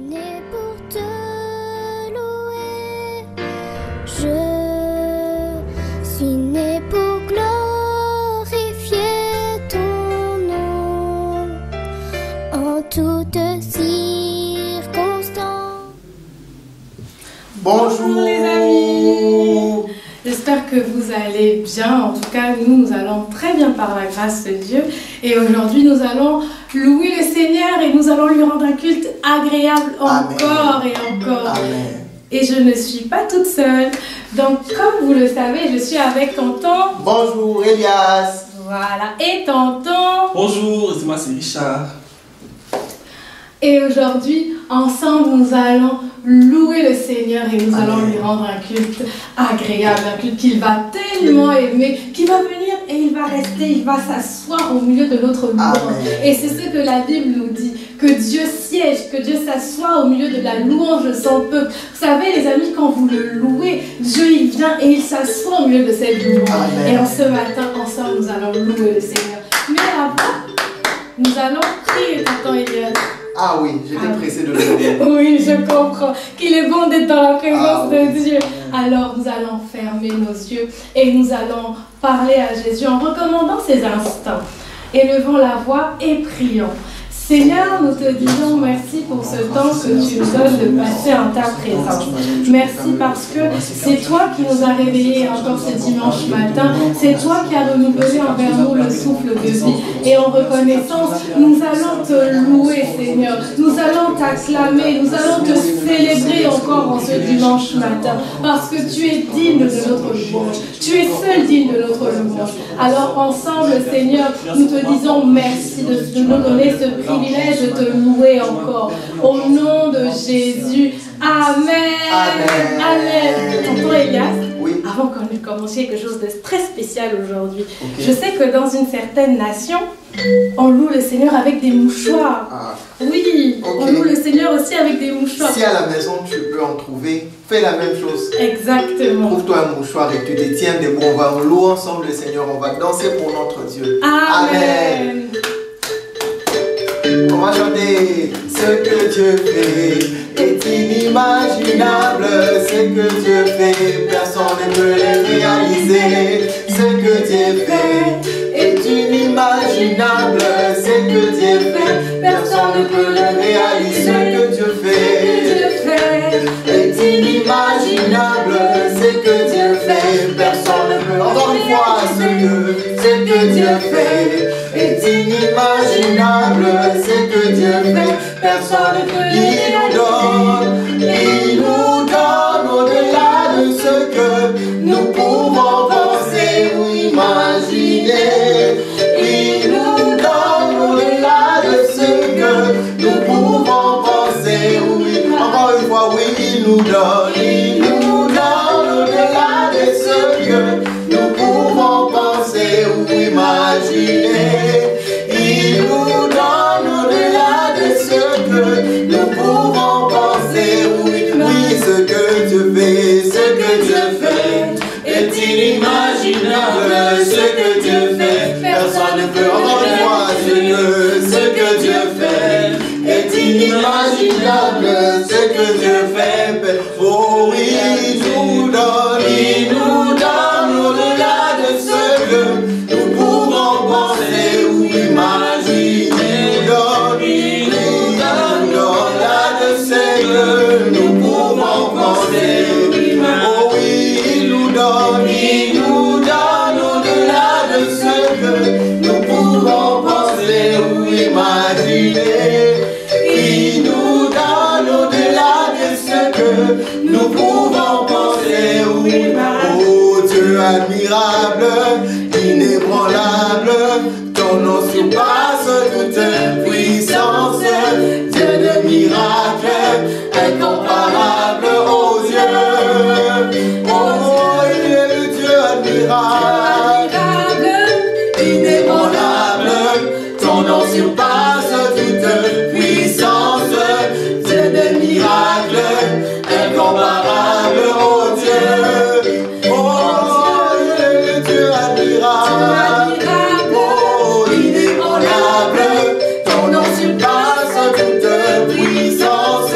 né pour te louer. Je suis né pour glorifier ton nom en toutes circonstances. Bonjour les amis. J'espère que vous allez bien. En tout cas, nous allons très bien par la grâce de Dieu. Et aujourd'hui, nous allons louer le Seigneur et nous allons lui rendre un culte agréable encore et encore. Amen. Et je ne suis pas toute seule. Donc, comme vous le savez, je suis avec tonton. Bonjour Elias. Voilà. Et tonton. Bonjour, moi c'est Richard. Et aujourd'hui, ensemble, nous allons louer le Seigneur et nous allons lui rendre un culte agréable, un culte qu'il va tellement aimer, qui va venir et il va rester, il va s'asseoir au milieu de notre louange. Et c'est ce que la Bible nous dit, que Dieu siège, que Dieu s'assoit au milieu de la louange de son peuple. Vous savez les amis, quand vous le louez, Dieu il vient et il s'assoit au milieu de cette louange. Et en ce matin, ensemble, nous allons louer le Seigneur. Mais avant, nous allons prier, tonton Elias. Ah oui, j'étais pressé de le dire. Oui, je comprends qu'il est bon d'être dans la présence de Dieu. Alors nous allons fermer nos yeux et nous allons parler à Jésus en recommandant ces instants. Élevons la voix et prions. Seigneur, nous te disons merci pour ce temps que tu nous donnes de passer en ta présence. Merci parce que c'est toi qui nous as réveillés encore ce dimanche matin. C'est toi qui as renouvelé envers nous le souffle de vie. Et en reconnaissance, nous allons te louer, Seigneur. Nous allons t'acclamer. Nous allons te célébrer encore en ce dimanche matin. Parce que tu es digne de notre louange. Tu es seul digne de notre louange. Alors ensemble, Seigneur, nous te disons merci de nous donner ce privilège de te louer encore. Au nom de Jésus. Amen. Amen. Amen. Tonton Elias, Oui. avant qu'on ait commencé quelque chose de très spécial aujourd'hui, je sais que dans une certaine nation, on loue le Seigneur avec des mouchoirs. Ah. Oui, on loue le Seigneur aussi avec des mouchoirs. Si à la maison tu peux en trouver, fais la même chose. Exactement. Trouve-toi un mouchoir et tu te tiens debout. On va louer ensemble le Seigneur. On va danser pour notre Dieu. Amen. On va chanter. Ce que Dieu fait est inimaginable. Ce que Dieu fait, personne ne peut le réaliser. Ce que Dieu fait est inimaginable. Ce que Dieu fait, personne ne peut le réaliser. Ce que Dieu fait est inimaginable. Ce que Dieu fait, personne ne peut. Encore une fois, ce que Dieu fait est inimaginable. Ce que Dieu fait, personne ne peut. Il nous donne au-delà de ce que nous pouvons penser ou imaginer. Il nous donne au-delà de ce que nous pouvons penser ou imaginer. Encore une fois, oui, il nous donne au-delà de ce que nous pouvons penser ou imaginer. Il nous donne au-delà de ce que nous pouvons penser. Oui, ce que Dieu fait est inimaginable. Ce que Dieu fait, personne ne peut. Encore une fois, ce que Dieu fait est inimaginable. Ce que Dieu fait, oh oui, il nous donne au-delà de ce que nous pouvons penser ou imaginer. Il nous donne au-delà de ce que nous pouvons penser. Oh oui, il nous donne au-delà de ce que nous pouvons penser ou imaginer. Il nous donne au-delà de ce que nous pouvons penser ou imaginer. Oh Dieu admirable, inébranlable, ton nom surpasse toute puissance. Dieu de miracles, incomparable, oh Dieu. Oh, il est le Dieu admirable, inébranlable, ton nom surpasse toute puissance. Dieu de miracles, incomparable, oh Dieu. Oh, il est le Dieu admirable. Oh, inébranlable, ton nom surpasse toute puissance.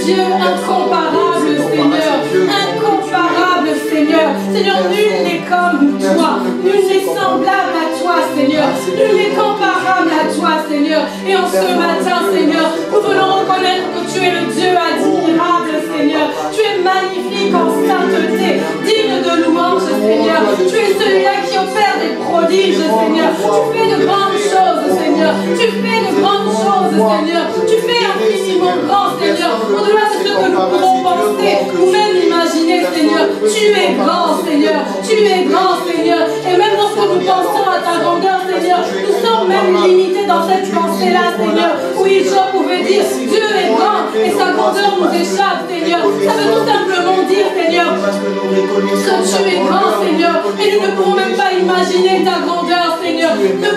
Dieu incomparable, Seigneur. Incomparable, Seigneur. Seigneur, nul n'est comme toi. Nul n'est semblable à toi, Seigneur. Nul n'est comparable à toi, Seigneur. Et en ce matin, Seigneur, nous voulons reconnaître que tu es le Dieu admirable, Seigneur. Tu es magnifique en sainteté, digne de louange, Seigneur. Tu es celui-là qui opère des prodiges, Seigneur. Tu fais de grandes choses, Seigneur. Tu fais de grandes choses, Seigneur. Tu fais infiniment grand, Seigneur. Au-delà de ce que nous pouvons penser ou même imaginer, Seigneur. Tu es grand, Seigneur. Tu es grand, Seigneur. Et même lorsque nous pensons à ta grandeur, Seigneur, nous sommes même limités dans cette pensée-là, Seigneur. Oui, Job pouvait dire Dieu est grand et sa grandeur nous échappe, Seigneur. Ça veut tout simplement dire, Seigneur, que tu es grand, Seigneur. Et nous ne pouvons même pas imaginer ta grandeur, Seigneur. Nous ne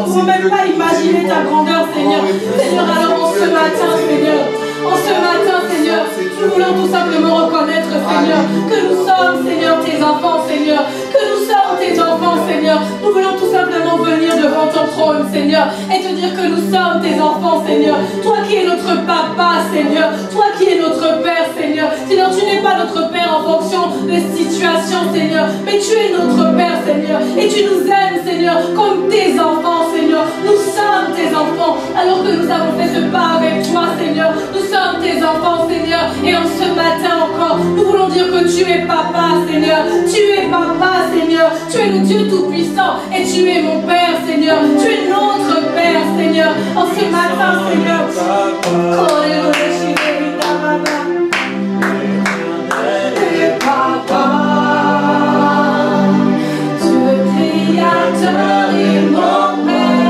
pouvons même pas imaginer ta grandeur, Seigneur. Seigneur, alors en ce matin, Seigneur, en ce matin, Seigneur, nous voulons tout simplement reconnaître, Seigneur, que nous sommes, Seigneur, tes enfants, Seigneur, que nous sommes tes enfants, Seigneur. Nous voulons tout simplement venir devant ton trône, Seigneur, et te dire que nous sommes tes enfants, Seigneur. Toi qui es notre papa, Seigneur, toi qui es notre Père, Seigneur. Seigneur, tu n'es pas notre Père en fonction des situations, Seigneur, mais tu es notre Père, Seigneur, et tu nous aimes, Seigneur, comme tes enfants, Seigneur. Nous sommes tes enfants, alors que nous avons fait ce pas avec toi, Seigneur. Nous sommes tes enfants, Seigneur, et en ce matin encore, nous voulons dire que tu es papa, Seigneur. Tu es papa, Seigneur. Tu es le Dieu Tout-Puissant, et tu es mon Père, Seigneur. Tu es notre Père, Seigneur. En ce matin, Seigneur, Dieu créateur et mon Père,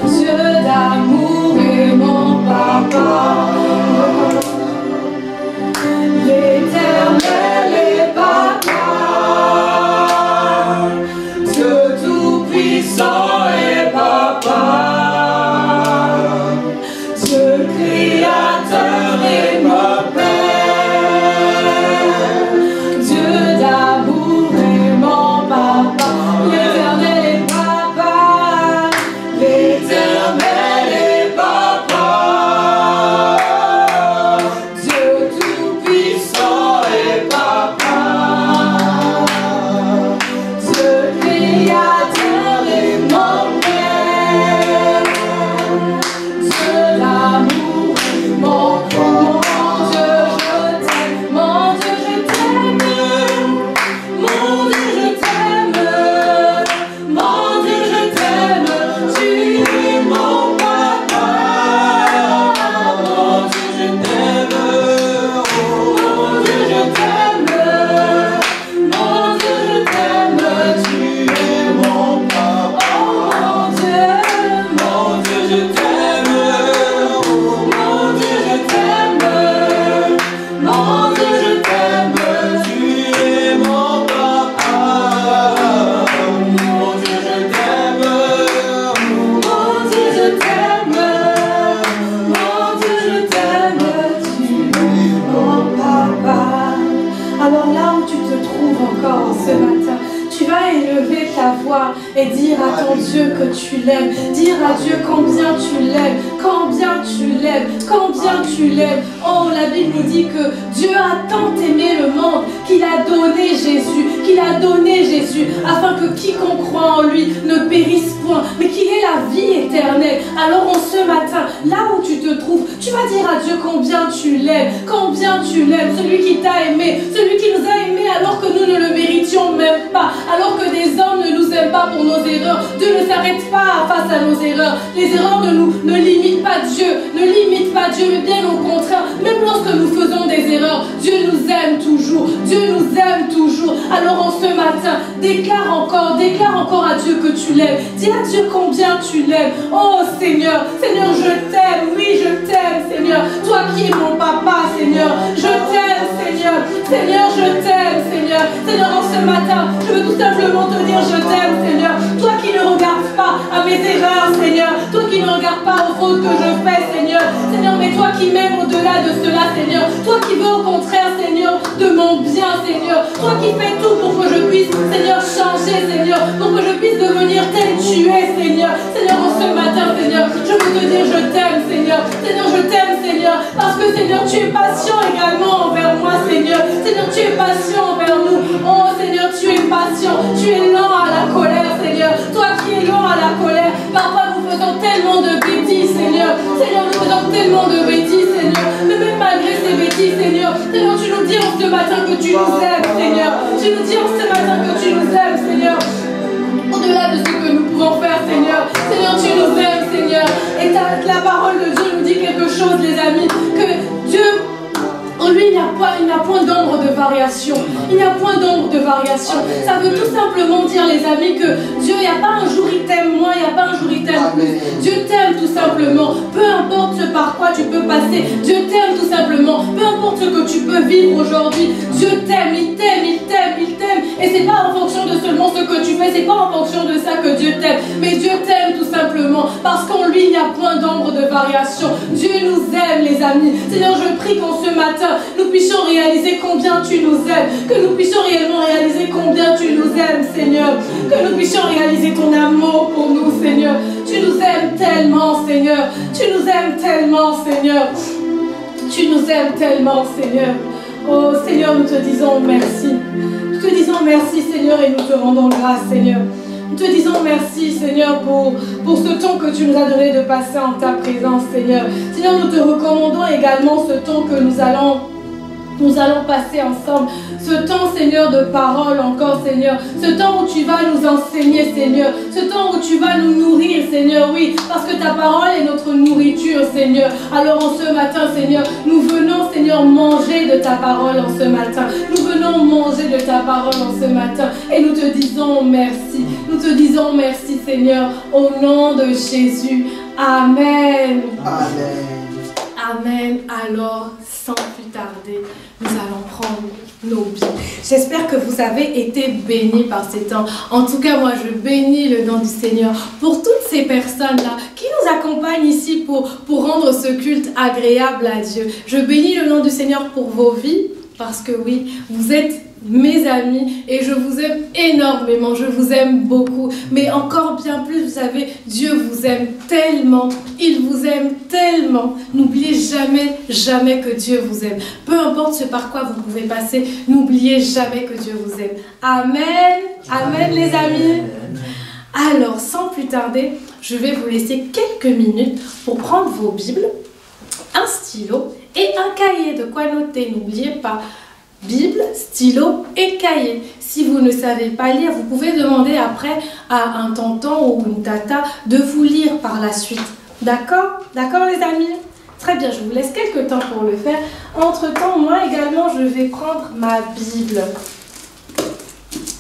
Dieu d'amour et mon papa, l'Éternel et papa, Dieu tout-puissant et papa, Dieu créateur et mon Père, Dieu d'amour et mon papa, l'Éternel et papa, l'Éternel et papa, Dieu tout-puissant et papa, Dieu créateur et mon Père, Dieu d'amour et mon Dieu, je t'aime, mon Dieu, je t'aime, mon Dieu, je t'aime, mon Dieu, je t'aime, tu es mon papa, mon Dieu, je t'aime, mon Dieu, je t'aime, mon Dieu, je t'aime, tu es mon papa, mon Dieu, je t'aime, mon Dieu, je t'aime, mon Dieu, je t'aime, tu es mon papa, mon Dieu, je t'aime, mon Dieu, je t'aime, mon Dieu, je t'aime, tu es mon papa. Alors là où tu te trouves encore ce matin, tu vas élever ta voix et dire à ton Dieu que tu l'aimes. Dire à Dieu combien tu l'aimes, combien tu l'aimes, combien tu l'aimes. Oh, la Bible nous dit que Dieu a tant aimé le monde qu'il a donné Jésus, afin que quiconque croit en lui ne périsse point, mais qu'il ait la vie éternelle. Alors en ce matin, là où tu te trouves, tu vas dire à Dieu combien tu l'aimes, celui qui t'a aimé, celui qui nous a aimés alors que nous ne le méritions même pas, alors que des hommes ne nous aiment pas pour nos erreurs. Dieu ne s'arrête pas face à nos erreurs. Les erreurs ne limitent pas Dieu, mais bien au contraire, même lorsque nous faisons des erreurs, Dieu nous aime toujours, Alors en ce matin, déclare encore à Dieu que tu l'aimes. Dis à Dieu combien tu l'aimes. Oh Seigneur, je t'aime, oui je t'aime Seigneur. Toi qui es mon papa Seigneur, je t'aime Seigneur. Je t'aime Seigneur. Seigneur, en ce matin, je veux tout simplement te dire je t'aime Seigneur. Toi qui ne regardes pas à mes erreurs Seigneur, toi qui ne regardes pas aux fautes que je fais Seigneur, mais toi qui m'aimes au-delà de cela Seigneur, toi qui veux au contraire Seigneur de mon bien Seigneur, toi qui fais tout pour que je puisse Seigneur changer Seigneur, pour que je puisse devenir tel tu es Seigneur. En ce matin Seigneur, je veux te dire je t'aime Seigneur. Je tellement de bêtises, Seigneur. Mais même malgré ces bêtises, Seigneur, Seigneur, tu nous dis en ce matin que tu nous aimes, Seigneur. Tu nous dis en ce matin que tu nous aimes, Seigneur. Au-delà de ce que nous pouvons faire, Seigneur. Seigneur, tu nous aimes, Seigneur. Et la parole de Dieu nous dit quelque chose, les amis, que Dieu, en lui, il n'y a point d'ombre de variation. Il n'y a point d'ombre de variation. Ça veut tout simplement dire, les amis, que Dieu, il n'y a pas un jour il t'aime moins, il n'y a pas un jour il t'aime plus. Dieu t'aime tout simplement. Peu importe ce par quoi tu peux passer. Dieu t'aime tout simplement. Peu importe ce que tu peux vivre aujourd'hui. Dieu t'aime, il t'aime, il t'aime, il t'aime. Et c'est pas en fonction de seulement ce que tu fais. C'est pas en fonction de ça que Dieu t'aime. Mais Dieu t'aime tout simplement. Parce qu'en lui, il n'y a point d'ombre de variation. Dieu nous aime, les amis. Seigneur, je prie qu'en ce matin, nous puissions réaliser combien tu nous aimes, que nous puissions réellement réaliser combien tu nous aimes, Seigneur, que nous puissions réaliser ton amour pour nous, Seigneur. Tu nous aimes tellement, Seigneur. Tu nous aimes tellement, Seigneur. Tu nous aimes tellement, Seigneur. Oh, Seigneur, nous te disons merci. Nous te disons merci, Seigneur, et nous te rendons grâce, Seigneur. Nous te disons merci, Seigneur, pour ce temps que tu nous as donné de passer en ta présence, Seigneur. Seigneur, nous te recommandons également ce temps que nous allons passer ensemble. Ce temps, Seigneur, de parole encore, Seigneur. Ce temps où tu vas nous enseigner, Seigneur. Ce temps où tu vas nous nourrir, Seigneur, oui. Parce que ta parole est notre nourriture, Seigneur. Alors en ce matin, Seigneur, nous venons, Seigneur, manger de ta parole en ce matin. Nous venons manger de ta parole en ce matin. Et nous te disons merci. Nous te disons merci, Seigneur, au nom de Jésus. Amen. Amen. Amen. Alors, sans plus tarder, nous allons prendre nos Bibles. J'espère que vous avez été bénis par ces temps. En tout cas, moi, je bénis le nom du Seigneur pour toutes ces personnes-là qui nous accompagnent ici pour rendre ce culte agréable à Dieu. Je bénis le nom du Seigneur pour vos vies parce que oui, vous êtes mes amis et je vous aime énormément, je vous aime beaucoup, mais encore bien plus, vous savez, Dieu vous aime tellement, il vous aime tellement. N'oubliez jamais, jamais que Dieu vous aime. Peu importe ce par quoi vous pouvez passer, n'oubliez jamais que Dieu vous aime. Amen, amen les amis. Alors, sans plus tarder, je vais vous laisser quelques minutes pour prendre vos Bibles, un stylo et un cahier, de quoi noter, n'oubliez pas. Bible, stylo et cahier. Si vous ne savez pas lire, vous pouvez demander après à un tonton ou une tata de vous lire par la suite. D'accord? D'accord les amis? Très bien, je vous laisse quelques temps pour le faire. Entre-temps, moi également, je vais prendre ma Bible.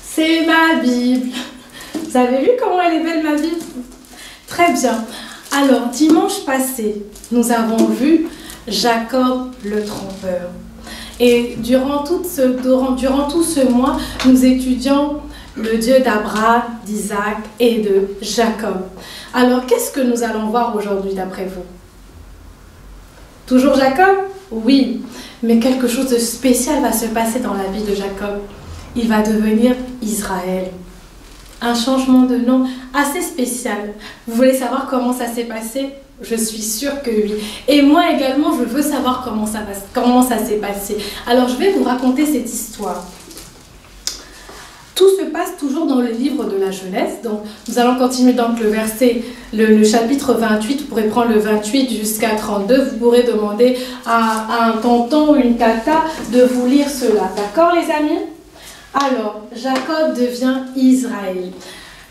C'est ma Bible. Vous avez vu comment elle est belle ma Bible? Très bien. Alors, dimanche passé, nous avons vu Jacob le trompeur. Et durant tout ce mois, nous étudions le Dieu d'Abraham, d'Isaac et de Jacob. Alors, qu'est-ce que nous allons voir aujourd'hui d'après vous? Toujours Jacob? Oui, mais quelque chose de spécial va se passer dans la vie de Jacob. Il va devenir Israël. Un changement de nom assez spécial. Vous voulez savoir comment ça s'est passé? Je suis sûre que oui. Et moi également, je veux savoir comment ça s'est passé. Alors, je vais vous raconter cette histoire. Tout se passe toujours dans le livre de la Genèse. Donc, nous allons continuer donc le chapitre 28. Vous pourrez prendre le 28 jusqu'à 32. Vous pourrez demander à un tonton ou une tata de vous lire cela. D'accord, les amis? Alors, Jacob devient Israël.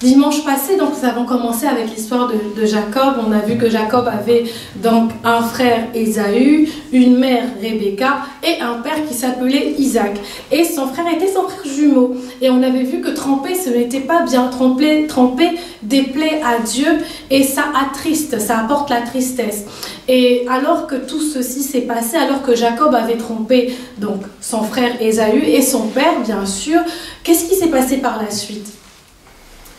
Dimanche passé, donc, nous avons commencé avec l'histoire de Jacob. On a vu que Jacob avait donc un frère Ésaü, une mère Rebecca et un père qui s'appelait Isaac. Et son frère était son frère jumeau. Et on avait vu que tromper, ce n'était pas bien. Tromper déplaît à Dieu et ça attriste, ça apporte la tristesse. Et alors que tout ceci s'est passé, alors que Jacob avait trompé donc son frère Ésaü et son père, bien sûr, qu'est-ce qui s'est passé par la suite?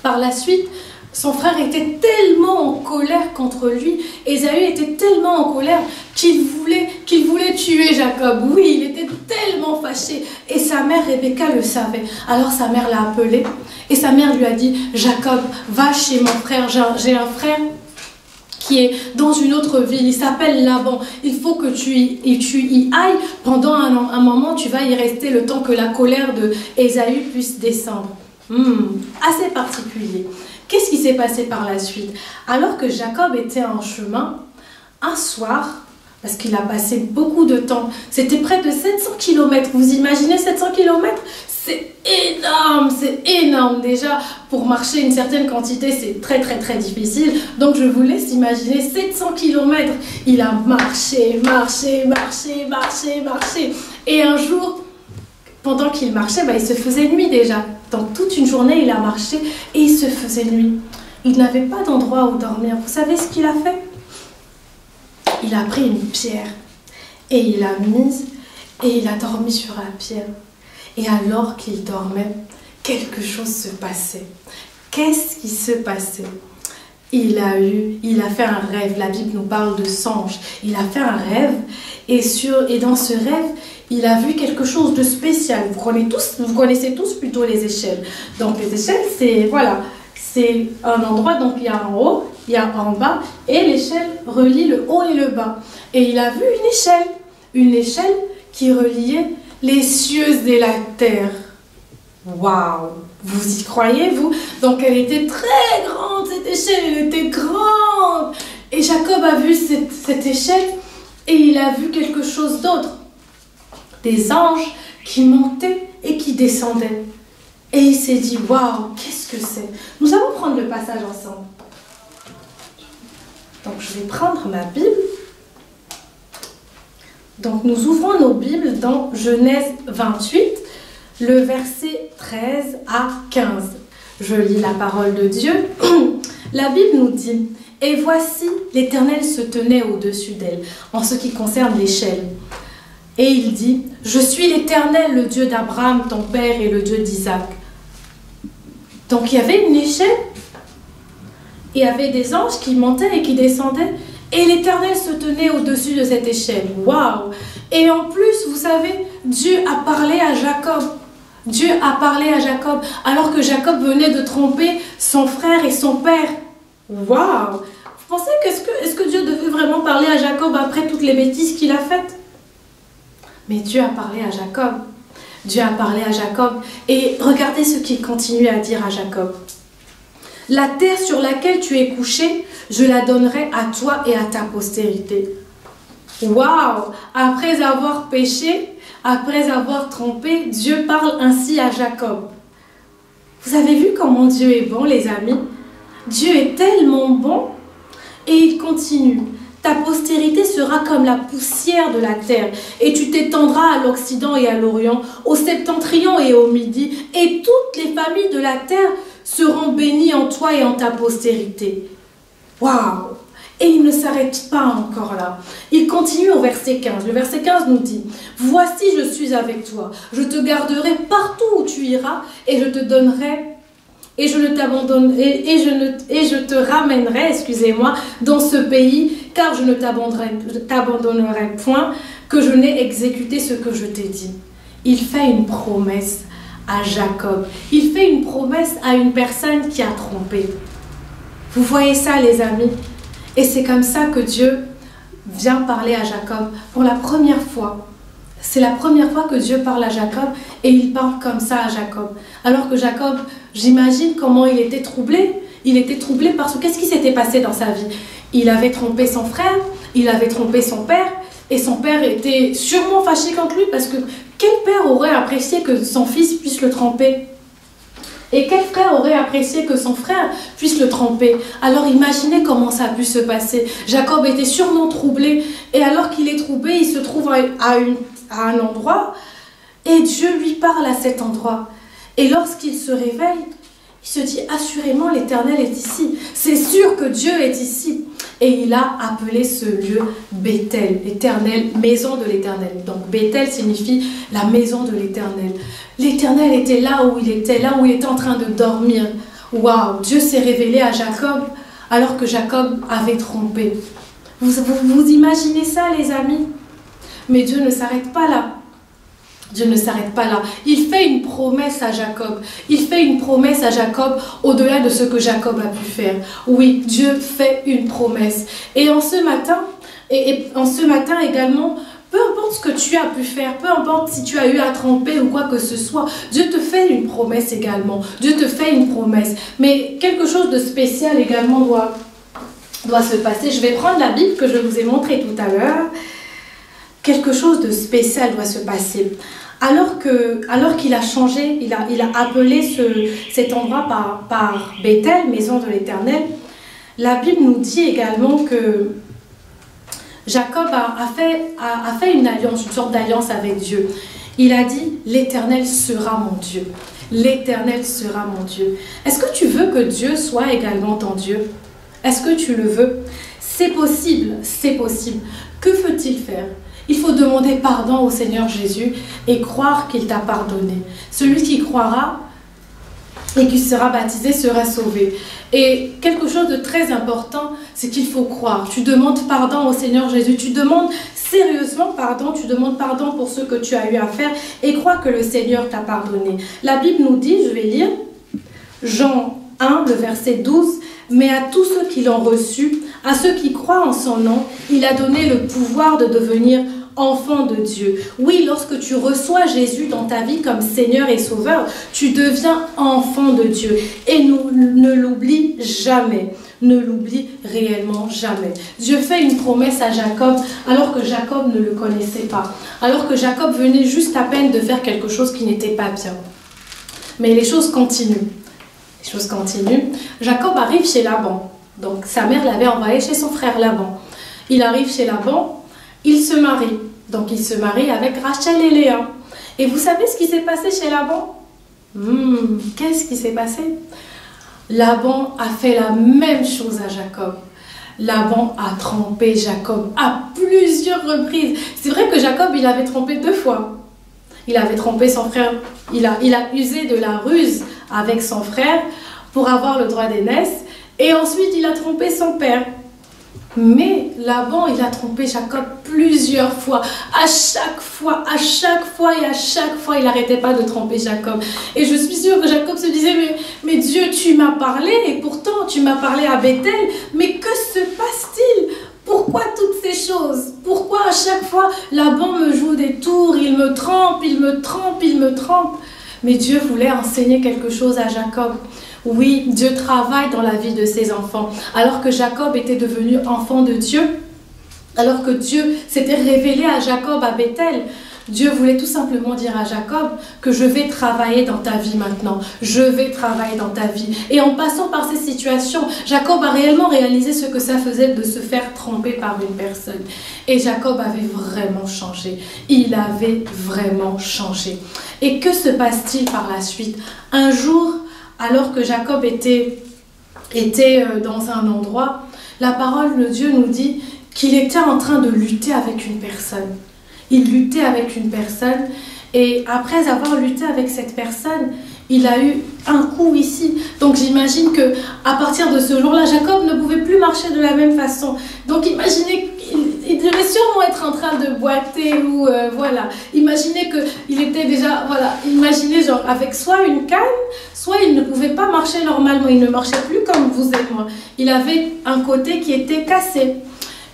Par la suite, son frère était tellement en colère contre lui, Ésaü était tellement en colère qu'il voulait tuer Jacob. Oui, il était tellement fâché. Et sa mère Rebecca le savait. Alors sa mère l'a appelé et sa mère lui a dit « Jacob, va chez mon frère, j'ai un frère qui est dans une autre ville, il s'appelle Laban. Il faut que tu y ailles. Pendant un moment, tu vas y rester le temps que la colère de Ésaü puisse descendre. » Assez particulier. Qu'est-ce qui s'est passé par la suite? Alors que Jacob était en chemin, un soir, Parce qu'il a passé beaucoup de temps. C'était près de 700 km. Vous imaginez 700 km? C'est énorme déjà. Pour marcher une certaine quantité, c'est très difficile. Donc je vous laisse imaginer 700 km. Il a marché. Et un jour, pendant qu'il marchait, il se faisait nuit déjà. Dans toute une journée, il a marché et il se faisait nuit. Il n'avait pas d'endroit où dormir. Vous savez ce qu'il a fait? Il a pris une pierre et il l'a mise et il a dormi sur la pierre. Et alors qu'il dormait, quelque chose se passait. Qu'est-ce qui se passait? Il a fait un rêve. La Bible nous parle de songe. Il a fait un rêve et dans ce rêve, il a vu quelque chose de spécial. Vous connaissez tous plutôt les échelles. Donc les échelles, c'est un endroit, donc il y a en haut, il y a en bas, et l'échelle relie le haut et le bas. Et il a vu une échelle qui reliait les cieux et la terre. Waouh! Vous y croyez, vous? Donc elle était très grande, cette échelle, elle était grande. Et Jacob a vu cette échelle et il a vu quelque chose d'autre. Des anges qui montaient et qui descendaient. Et il s'est dit, waouh, qu'est-ce que c'est? Nous allons prendre le passage ensemble. Donc je vais prendre ma Bible. Donc nous ouvrons nos Bibles dans Genèse 28, le verset 13 à 15. Je lis la parole de Dieu. La Bible nous dit, « Et voici, l'Éternel se tenait au-dessus d'elle, en ce qui concerne l'échelle. Et il dit, « Je suis l'Éternel, le Dieu d'Abraham, ton père, et le Dieu d'Isaac. » Donc il y avait une échelle, il y avait des anges qui montaient et qui descendaient, et l'Éternel se tenait au-dessus de cette échelle. Waouh! Et en plus, vous savez, Dieu a parlé à Jacob. Dieu a parlé à Jacob, alors que Jacob venait de tromper son frère et son père. Waouh! Vous pensez est-ce que Dieu devait vraiment parler à Jacob après toutes les bêtises qu'il a faites? Mais Dieu a parlé à Jacob. Dieu a parlé à Jacob. Et regardez ce qu'il continue à dire à Jacob. « La terre sur laquelle tu es couché, je la donnerai à toi et à ta postérité. » Waouh! Après avoir péché, après avoir trompé, Dieu parle ainsi à Jacob. Vous avez vu comment Dieu est bon, les amis? Dieu est tellement bon. Et il continue. Ta postérité sera comme la poussière de la terre, et tu t'étendras à l'Occident et à l'Orient, au septentrion et au Midi, et toutes les familles de la terre seront bénies en toi et en ta postérité. Waouh! Et il ne s'arrête pas encore là. Il continue au verset 15. Le verset 15 nous dit, « Voici, je suis avec toi. Je te garderai partout où tu iras, et je te donnerai... Et je te ramènerai, excusez-moi, dans ce pays, car je ne t'abandonnerai point, que je n'ai exécuté ce que je t'ai dit. » Il fait une promesse à Jacob. Il fait une promesse à une personne qui a trompé. Vous voyez ça, les amis? Et c'est comme ça que Dieu vient parler à Jacob pour la première fois. C'est la première fois que Dieu parle à Jacob et il parle comme ça à Jacob. Alors que Jacob, j'imagine comment il était troublé. Il était troublé parce que qu'est-ce qui s'était passé dans sa vie? Il avait trompé son frère, il avait trompé son père et son père était sûrement fâché contre lui parce que quel père aurait apprécié que son fils puisse le tromper? Et quel frère aurait apprécié que son frère puisse le tromper? Alors imaginez comment ça a pu se passer. Jacob était sûrement troublé et alors qu'il est troublé, il se trouve à un endroit et Dieu lui parle à cet endroit. Et lorsqu'il se réveille, il se dit assurément l'Éternel est ici. C'est sûr que Dieu est ici. Et il a appelé ce lieu Béthel, l'Éternel, maison de l'Éternel. Donc Béthel signifie la maison de l'Éternel. L'Éternel était là où il était en train de dormir. Waouh, Dieu s'est révélé à Jacob alors que Jacob avait trompé. Vous imaginez ça, les amis? Mais Dieu ne s'arrête pas là. Dieu ne s'arrête pas là. Il fait une promesse à Jacob. Il fait une promesse à Jacob au-delà de ce que Jacob a pu faire. Oui, Dieu fait une promesse. Et en ce matin également, peu importe ce que tu as pu faire, peu importe si tu as eu à tromper ou quoi que ce soit, Dieu te fait une promesse également. Dieu te fait une promesse. Mais quelque chose de spécial également doit se passer. Je vais prendre la Bible que je vous ai montrée tout à l'heure. quelque chose de spécial doit se passer. Alors qu'il a changé, il a appelé cet endroit par Bethel, maison de l'Éternel, la Bible nous dit également que Jacob a fait une alliance, une sorte d'alliance avec Dieu. Il a dit, l'Éternel sera mon Dieu. L'Éternel sera mon Dieu. Est-ce que tu veux que Dieu soit également ton Dieu? Est-ce que tu le veux? C'est possible, c'est possible. Que faut-il faire? Il faut demander pardon au Seigneur Jésus et croire qu'il t'a pardonné. Celui qui croira et qui sera baptisé sera sauvé. Et quelque chose de très important, c'est qu'il faut croire. Tu demandes pardon au Seigneur Jésus, tu demandes sérieusement pardon, tu demandes pardon pour ce que tu as eu à faire et crois que le Seigneur t'a pardonné. La Bible nous dit, je vais lire, Jean 1, le verset 12, « Mais à tous ceux qui l'ont reçu, à ceux qui croient en son nom, il a donné le pouvoir de devenir enfant de Dieu. » Oui, lorsque tu reçois Jésus dans ta vie comme Seigneur et Sauveur, tu deviens enfant de Dieu. Et ne l'oublie jamais. Ne l'oublie réellement jamais. Dieu fait une promesse à Jacob alors que Jacob ne le connaissait pas. Alors que Jacob venait juste à peine de faire quelque chose qui n'était pas bien. Mais les choses continuent. Les choses continuent. Jacob arrive chez Laban. Donc sa mère l'avait envoyé chez son frère Laban. Il arrive chez Laban, il se marie. Donc il se marie avec Rachel et Léa. Et vous savez ce qui s'est passé chez Laban? Qu'est-ce qui s'est passé? Laban a fait la même chose à Jacob. Laban a trompé Jacob à plusieurs reprises. C'est vrai que Jacob, il avait trompé 2 fois. Il avait trompé son frère. Il a usé de la ruse avec son frère pour avoir le droit d'aînesse. Et ensuite, il a trompé son père. Mais Laban, il a trompé Jacob plusieurs fois. À chaque fois, il n'arrêtait pas de tromper Jacob. Et je suis sûre que Jacob se disait, mais Dieu, tu m'as parlé, et pourtant tu m'as parlé à Bethel. Mais que se passe-t-il? Pourquoi toutes ces choses? Pourquoi à chaque fois, Laban me joue des tours, il me trempe, il me trempe, il me trempe? Mais Dieu voulait enseigner quelque chose à Jacob. Oui, Dieu travaille dans la vie de ses enfants. Alors que Jacob était devenu enfant de Dieu, alors que Dieu s'était révélé à Jacob à Bethel, Dieu voulait tout simplement dire à Jacob que je vais travailler dans ta vie maintenant. Je vais travailler dans ta vie. Et en passant par ces situations, Jacob a réellement réalisé ce que ça faisait de se faire tromper par une personne. Et Jacob avait vraiment changé. Il avait vraiment changé. Et que se passe-t-il par la suite? Un jour, alors que Jacob était dans un endroit, la parole de Dieu nous dit qu'il était en train de lutter avec une personne. Il luttait avec une personne et après avoir lutté avec cette personne, il a eu un coup ici. Donc j'imagine qu'à partir de ce jour-là, Jacob ne pouvait plus marcher de la même façon. Donc imaginez qu'il devait sûrement être en train de boiter ou voilà. Imaginez qu'il était déjà, voilà, imaginez genre avec soit une canne, soit il ne pouvait pas marcher normalement. Il ne marchait plus comme vous et moi. Il avait un côté qui était cassé.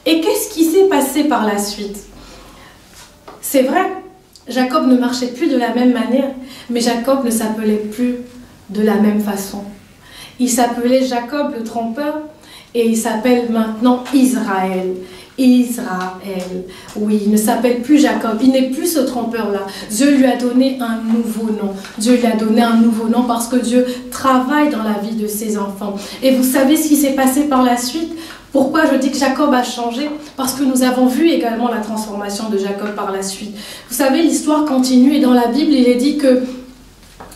Et qu'est-ce qui s'est passé par la suite? C'est vrai, Jacob ne marchait plus de la même manière, mais Jacob ne s'appelait plus de la même façon. Il s'appelait Jacob le trompeur et il s'appelle maintenant Israël. Israël. Oui, il ne s'appelle plus Jacob, il n'est plus ce trompeur-là. Dieu lui a donné un nouveau nom. Dieu lui a donné un nouveau nom parce que Dieu travaille dans la vie de ses enfants. Et vous savez ce qui s'est passé par la suite? Pourquoi je dis que Jacob a changé? Parce que nous avons vu également la transformation de Jacob par la suite. Vous savez, l'histoire continue et dans la Bible, il est dit que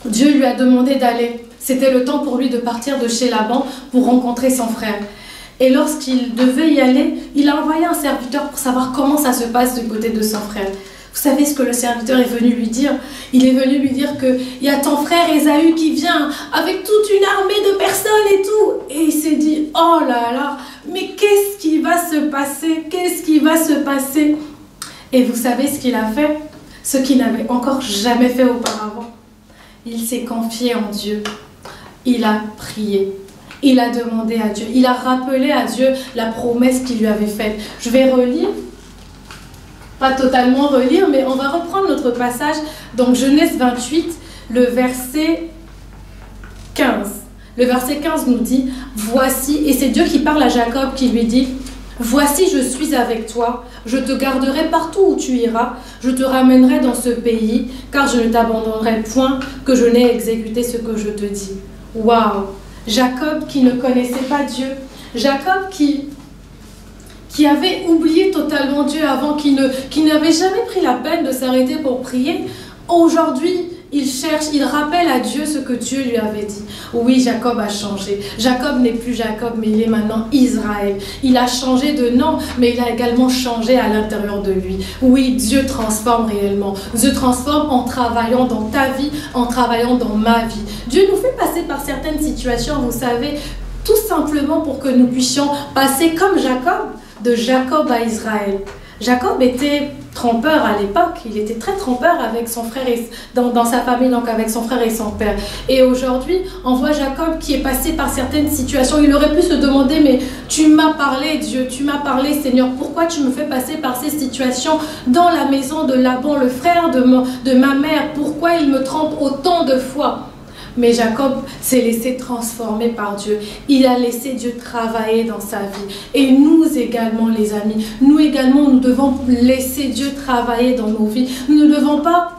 Dieu lui a demandé d'aller. C'était le temps pour lui de partir de chez Laban pour rencontrer son frère. Et lorsqu'il devait y aller, il a envoyé un serviteur pour savoir comment ça se passe du côté de son frère. Vous savez ce que le serviteur est venu lui dire? Il est venu lui dire qu'il y a ton frère Ésaü qui vient avec toute une armée de personnes et tout. Et il s'est dit, oh là là, mais qu'est-ce qui va se passer? Qu'est-ce qui va se passer? Et vous savez ce qu'il a fait? Ce qu'il n'avait encore jamais fait auparavant. Il s'est confié en Dieu. Il a prié. Il a demandé à Dieu. Il a rappelé à Dieu la promesse qu'il lui avait faite. Je vais relire. Pas totalement relire, mais on va reprendre notre passage. Donc Genèse 28, le verset 15. Le verset 15 nous dit, voici, et c'est Dieu qui parle à Jacob, qui lui dit, Voici, je suis avec toi, je te garderai partout où tu iras, je te ramènerai dans ce pays, car je ne t'abandonnerai point que je n'ai exécuté ce que je te dis. Waouh! Jacob qui ne connaissait pas Dieu, Jacob qui avait oublié totalement Dieu avant, qui n'avait jamais pris la peine de s'arrêter pour prier. Aujourd'hui, il cherche, il rappelle à Dieu ce que Dieu lui avait dit. Oui, Jacob a changé. Jacob n'est plus Jacob, mais il est maintenant Israël. Il a changé de nom, mais il a également changé à l'intérieur de lui. Oui, Dieu transforme réellement. Dieu transforme en travaillant dans ta vie, en travaillant dans ma vie. Dieu nous fait passer par certaines situations, vous savez, tout simplement pour que nous puissions passer comme Jacob, de Jacob à Israël. Jacob était trompeur à l'époque, il était très trompeur avec son frère et dans sa famille, donc avec son frère et son père. Et aujourd'hui, on voit Jacob qui est passé par certaines situations. Il aurait pu se demander, mais tu m'as parlé Dieu, tu m'as parlé Seigneur, pourquoi tu me fais passer par ces situations dans la maison de Laban, le frère de ma mère, pourquoi il me trompe autant de fois? Mais Jacob s'est laissé transformer par Dieu. Il a laissé Dieu travailler dans sa vie. Et nous également, les amis, nous également, nous devons laisser Dieu travailler dans nos vies. Nous ne devons pas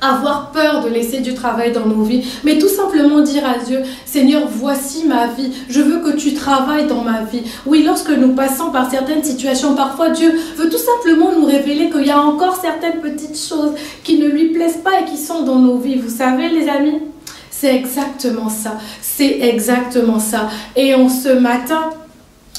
avoir peur de laisser Dieu travailler dans nos vies, mais tout simplement dire à Dieu, Seigneur, voici ma vie, je veux que tu travailles dans ma vie. Oui, lorsque nous passons par certaines situations, parfois Dieu veut tout simplement nous révéler qu'il y a encore certaines petites choses qui ne lui plaisent pas et qui sont dans nos vies. Vous savez, les amis, c'est exactement ça. C'est exactement ça. Et en ce matin,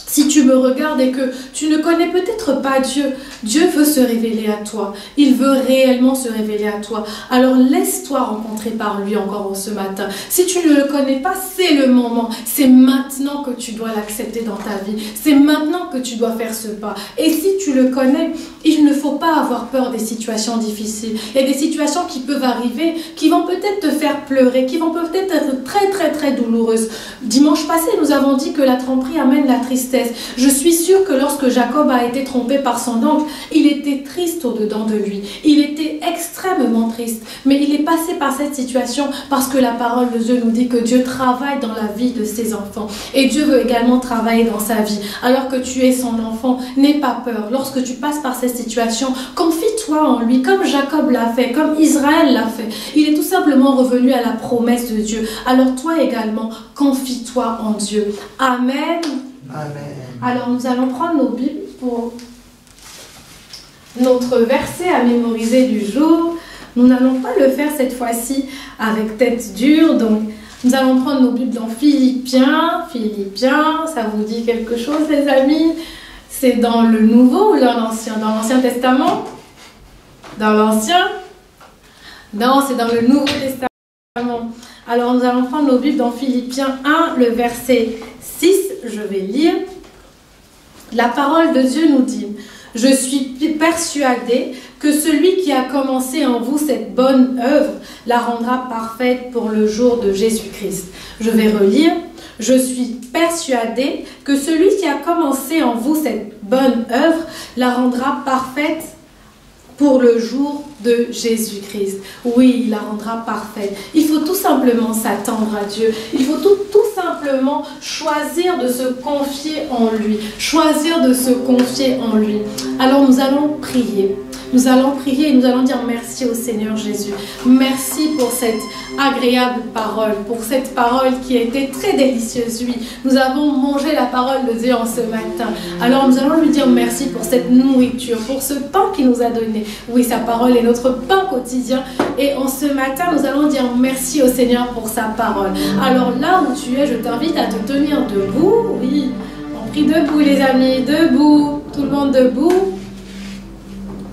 si tu me regardes et que tu ne connais peut-être pas Dieu, Dieu veut se révéler à toi. Il veut réellement se révéler à toi. Alors laisse-toi rencontrer par lui encore ce matin. Si tu ne le connais pas, c'est le moment. C'est maintenant que tu dois l'accepter dans ta vie. C'est maintenant que tu dois faire ce pas. Et si tu le connais, il ne faut pas avoir peur des situations difficiles. Il y a des situations qui peuvent arriver, qui vont peut-être te faire pleurer, qui vont peut-être être très très très douloureuses. Dimanche passé, nous avons dit que la tromperie amène la tristesse. Je suis sûre que lorsque Jacob a été trompé par son oncle, il était triste au-dedans de lui. Il était extrêmement triste. Mais il est passé par cette situation parce que la parole de Dieu nous dit que Dieu travaille dans la vie de ses enfants. Et Dieu veut également travailler dans sa vie. Alors que tu es son enfant, n'aie pas peur. Lorsque tu passes par cette situation, confie-toi en lui, comme Jacob l'a fait, comme Israël l'a fait. Il est tout simplement revenu à la promesse de Dieu. Alors toi également, confie-toi en Dieu. Amen. Amen. Alors nous allons prendre nos Bibles pour notre verset à mémoriser du jour. Nous n'allons pas le faire cette fois-ci avec tête dure, donc nous allons prendre nos Bibles dans Philippiens. Philippiens, ça vous dit quelque chose les amis? C'est dans le Nouveau ou dans l'Ancien? Dans l'Ancien Testament? Dans l'Ancien? Non, c'est dans le Nouveau Testament. Alors nous allons prendre nos Bibles dans Philippiens 1, le verset 6, je vais lire. La parole de Dieu nous dit: je suis persuadée que celui qui a commencé en vous cette bonne œuvre la rendra parfaite pour le jour de Jésus-Christ. Je vais relire. Je suis persuadée que celui qui a commencé en vous cette bonne œuvre la rendra parfaite pour le jour de Jésus-Christ. Oui, il la rendra parfaite. Il faut tout simplement s'attendre à Dieu. Il faut tout simplement choisir de se confier en lui. Choisir de se confier en lui. Alors nous allons prier. Nous allons prier et nous allons dire merci au Seigneur Jésus. Merci pour cette agréable parole, pour cette parole qui a été très délicieuse. Oui, nous avons mangé la parole de Dieu en ce matin. Alors nous allons lui dire merci pour cette nourriture, pour ce pain qu'il nous a donné. Oui, sa parole est notre pain quotidien. Et en ce matin, nous allons dire merci au Seigneur pour sa parole. Alors là où tu es, je t'invite à te tenir debout. Oui, on prie debout les amis, debout, tout le monde debout.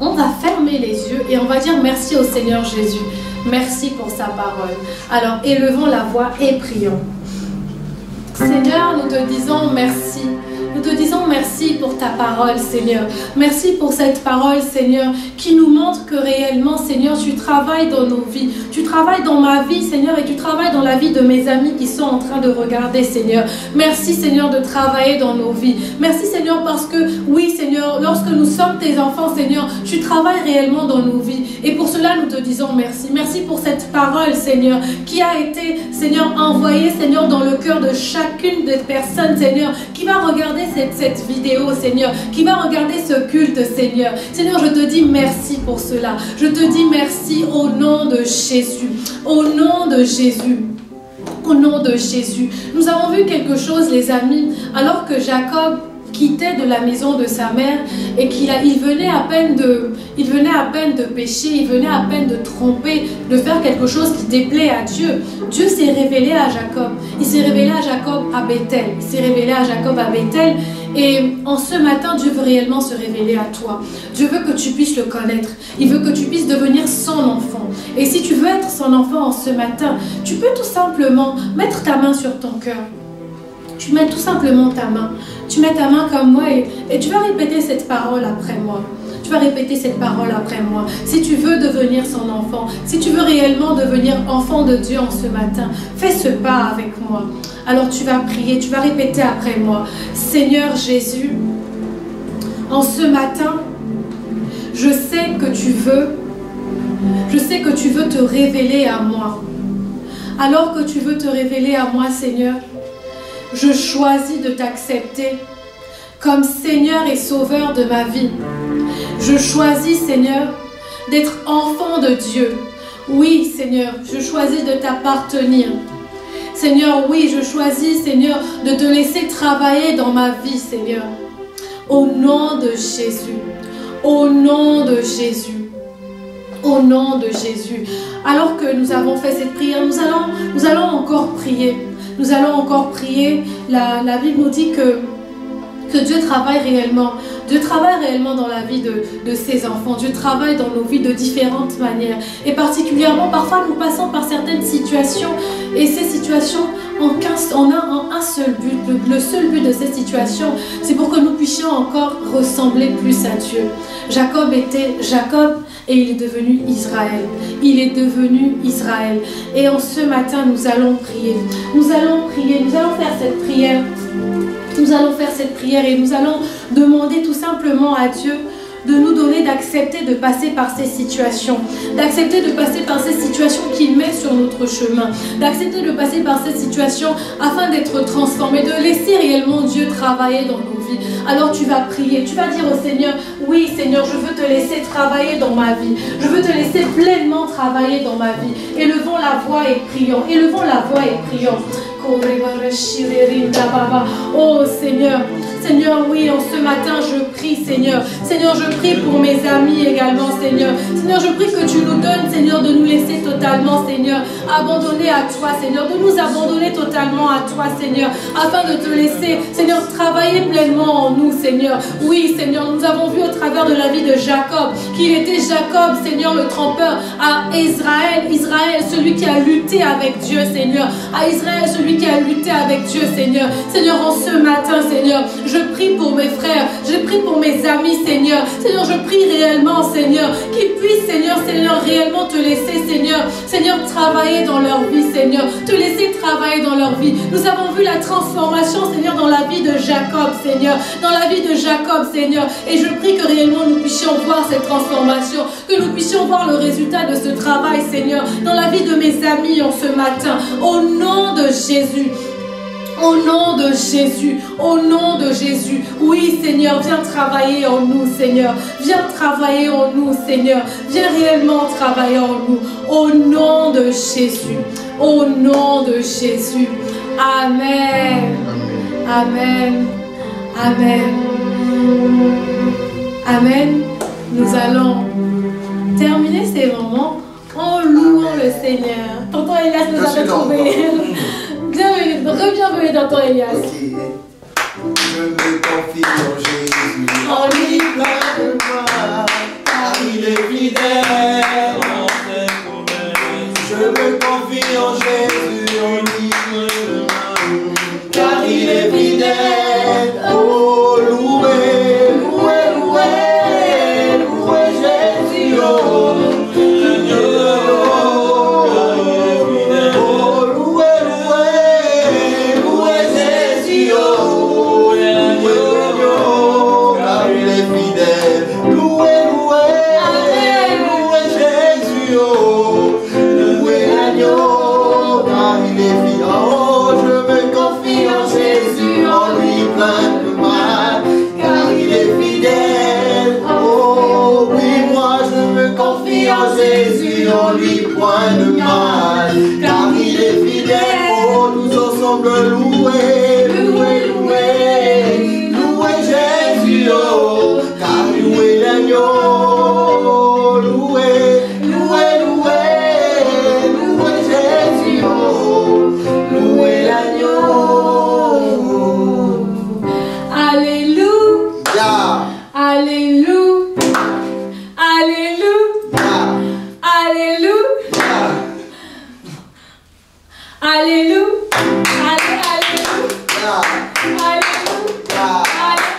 On va fermer les yeux et on va dire merci au Seigneur Jésus. Merci pour sa parole. Alors élevons la voix et prions. Seigneur, nous te disons merci. Nous te disons merci pour ta parole, Seigneur. Merci pour cette parole, Seigneur, qui nous montre que réellement, Seigneur, tu travailles dans nos vies. Tu travailles dans ma vie, Seigneur, et tu travailles dans la vie de mes amis qui sont en train de regarder, Seigneur. Merci, Seigneur, de travailler dans nos vies. Merci, Seigneur, parce que, oui, Seigneur, lorsque nous sommes tes enfants, Seigneur, tu travailles réellement dans nos vies. Et pour cela, nous te disons merci. Merci pour cette parole, Seigneur, qui a été, Seigneur, envoyée, Seigneur, dans le cœur de chacune des personnes, Seigneur, qui va regarder cette vidéo, Seigneur, qui va regarder ce culte, Seigneur. Seigneur, je te dis merci pour cela. Je te dis merci au nom de Jésus. Au nom de Jésus. Au nom de Jésus. Nous avons vu quelque chose, les amis, alors que Jacob quittait de la maison de sa mère et il venait à peine de pécher, il venait à peine de tromper, de faire quelque chose qui déplaît à Dieu. Dieu s'est révélé à Jacob. Il s'est révélé à Jacob à Bethel. Il s'est révélé à Jacob à Bethel. Et en ce matin, Dieu veut réellement se révéler à toi. Dieu veut que tu puisses le connaître. Il veut que tu puisses devenir son enfant. Et si tu veux être son enfant en ce matin, tu peux tout simplement mettre ta main sur ton cœur. Tu mets tout simplement ta main. Tu mets ta main comme moi et tu vas répéter cette parole après moi. Tu vas répéter cette parole après moi. Si tu veux devenir son enfant, si tu veux réellement devenir enfant de Dieu en ce matin, fais ce pas avec moi. Alors tu vas prier, tu vas répéter après moi. Seigneur Jésus, en ce matin, je sais que tu veux te révéler à moi. Alors que tu veux te révéler à moi, Seigneur, je choisis de t'accepter comme Seigneur et Sauveur de ma vie. Je choisis, Seigneur, d'être enfant de Dieu. Oui, Seigneur, je choisis de t'appartenir. Seigneur, oui, je choisis, Seigneur, de te laisser travailler dans ma vie, Seigneur. Au nom de Jésus. Au nom de Jésus. Au nom de Jésus. Alors que nous avons fait cette prière, nous allons encore prier. Nous allons encore prier. La Bible nous dit que Dieu travaille réellement. Dieu travaille réellement dans la vie de ses enfants. Dieu travaille dans nos vies de différentes manières. Et particulièrement, parfois, nous passons par certaines situations. Et ces situations, on a un seul but. Le seul but de ces situations, c'est pour que nous puissions encore ressembler plus à Dieu. Jacob était Jacob et il est devenu Israël. Il est devenu Israël. Et en ce matin, nous allons prier. Nous allons prier. Nous allons faire cette prière. Nous allons faire cette prière et nous allons demander tout simplement à Dieu de nous donner d'accepter de passer par ces situations, d'accepter de passer par ces situations qu'il met sur notre chemin, d'accepter de passer par ces situations afin d'être transformé, de laisser réellement Dieu travailler dans nos vies. Alors tu vas prier, tu vas dire au Seigneur, oui Seigneur, je veux te laisser travailler dans ma vie, je veux te laisser pleinement travailler dans ma vie. Élevons la voix et prions, élevons la voix et prions. Oh Seigneur, Seigneur, oui, en ce matin, je prie, Seigneur. Seigneur, je prie pour mes amis également, Seigneur. Seigneur, je prie que tu nous donnes, Seigneur, de nous laisser totalement, Seigneur, abandonner à toi, Seigneur, de nous abandonner totalement à toi, Seigneur, afin de te laisser, Seigneur, travailler pleinement en nous, Seigneur. Oui, Seigneur, nous avons vu au travers de la vie de Jacob qu'il était Jacob, Seigneur, le trompeur, à Israël, celui qui a lutté avec Dieu, Seigneur, à Israël, celui qui a lutté avec Dieu, Seigneur. Seigneur, en ce matin, Seigneur, je prie pour mes frères, je prie pour mes amis, Seigneur. Seigneur, je prie réellement, Seigneur, qu'ils puissent, Seigneur, réellement te laisser, Seigneur, travailler dans leur vie, Seigneur, te laisser travailler dans leur vie. Nous avons vu la transformation, Seigneur, dans la vie de Jacob, Seigneur, dans la vie de Jacob, Seigneur. Et je prie que réellement nous puissions voir cette transformation, que nous puissions voir le résultat de ce travail, Seigneur, dans la vie de mes amis en ce matin. Au nom de Jésus. Au nom de Jésus, au nom de Jésus. Oui, Seigneur, viens travailler en nous, Seigneur. Viens travailler en nous, Seigneur. Viens réellement travailler en nous. Au nom de Jésus. Au nom de Jésus. Amen. Amen. Amen. Amen. Nous allons terminer ces moments en louant le Seigneur. Tonton Elias nous a retrouvés. Bienvenue, re-bienvenue dans ton Elias. Okay. Je me confie en Jésus, en lui plein de moi, car il est fidèle en ses promesses. Je me confie en Jésus, en lui plein de moi, car il est fidèle. Oh, louez, louez, louez, louez Jésus, oh. Jésus, en lui plein de mal. confie en Jésus, on lui point de mal, car il est fidèle, oh, tous ensemble louer, louer, louer, louer Jésus, oh, car louer l'agneau, louer, louer, louer, louer Jésus, oh, louer l'agneau. Alléluia, alléluia, alléluia, alléluia, alléluia,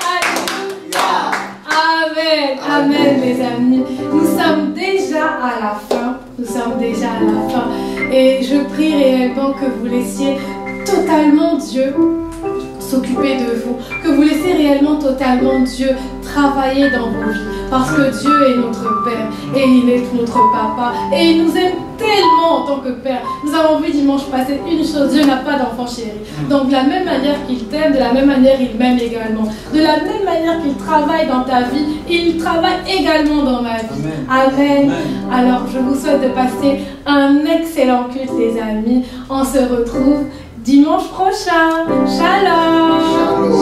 alléluia. Amen, amen les amis. Nous sommes déjà à la fin. Nous sommes déjà à la fin. Et je prie réellement que vous laissiez totalement Dieu s'occuper de vous, que vous laissez réellement totalement Dieu travailler dans vos vies, parce que Dieu est notre Père et il est notre Papa et il nous aime tellement en tant que Père. Nous avons vu dimanche passé une chose: Dieu n'a pas d'enfant chéri. Donc de la même manière qu'il t'aime, de la même manière il m'aime également. De la même manière qu'il travaille dans ta vie, il travaille également dans ma vie. Amen. Alors je vous souhaite de passer un excellent culte les amis. On se retrouve dimanche prochain. Shalom.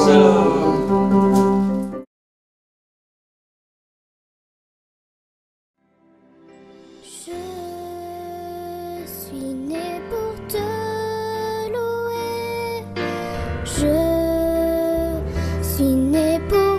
Shalom. Je suis né pour te louer. Je suis né pour